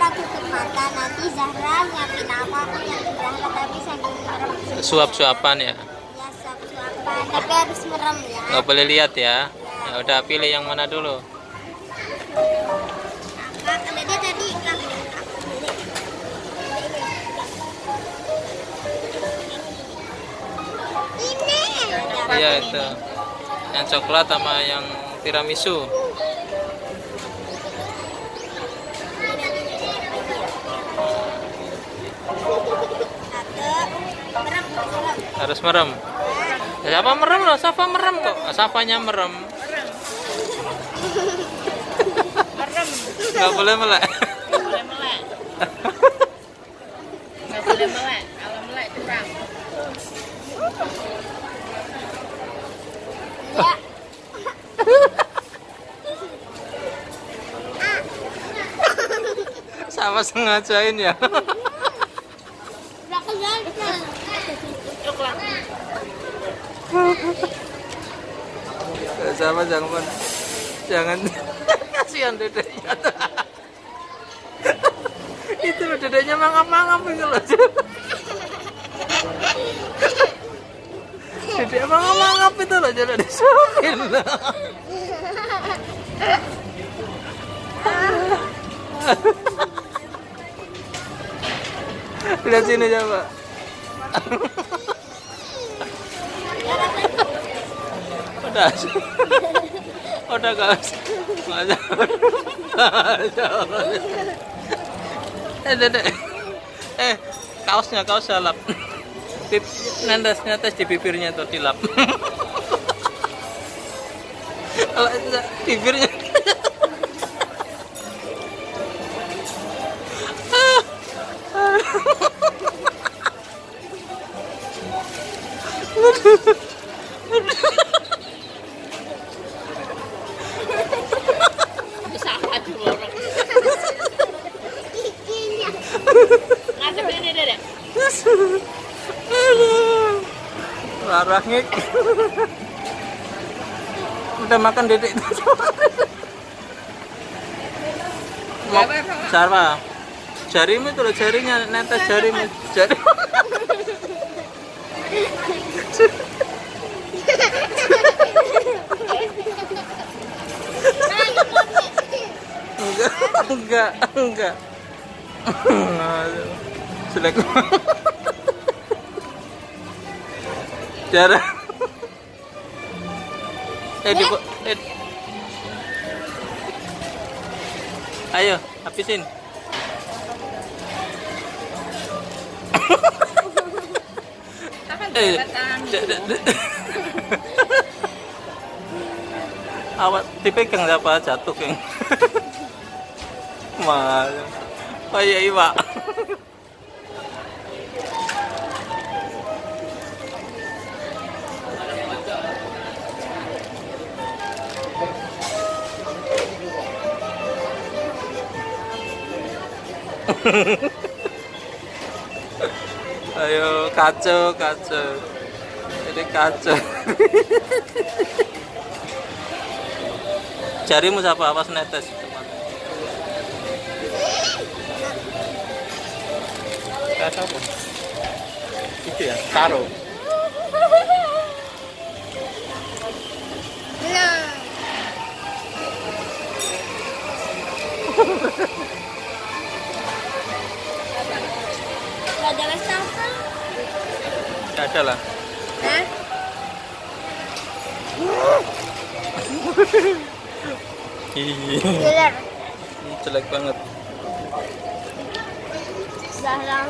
Zahra tutup mata, nanti Zahra nyiapin nama, aku nyiapin Zahra tapi sambil merem. Suap-suapan ya? Ya suap-suapan, tapi harus merem ya. Nggak boleh lihat ya? Ya udah, pilih yang mana dulu? Kakak, Dede tadi ini. Iya itu. Yang coklat sama yang tiramisu. Harus merem. Syafa merem loh, Syafa merem kok. Syafanya merem. Merem. Nggak boleh melek. Nggak boleh melek. Nggak boleh melek. Kalau melek curang. Ya. Sama sengajain ya. Udah kenyang. Coklat. Sama jangan kasihan dedeknya. Itu loh dedeknya mangap-mangap itu loh. Dedek mangap-mangap itu loh, jangan disuapin. Lihat sini coba. Udah guys. Dedek. Kaosnya lap. Nendasnya tes di bibirnya tuh dilap. Kalau bibirnya. Syafa juga orang. Ngadep ini Dede. Larang ngik. Udah makan dedek itu. Zahra, jarimu itu loh, jarinya netes jarimu. Jari. Enggak. Jelek. Zahra. Ayo, habisin. Awak dipegang apa jatuh keng. Mal. Oh iya Iwa. Ayo kacau. Ini kacau. Jarimu siapa? Awas netes. Kacau apa? Itu ya, taruh. Gak ada wastafel. Gak ada lah. Hah? Iya. Jelek banget. Zahra.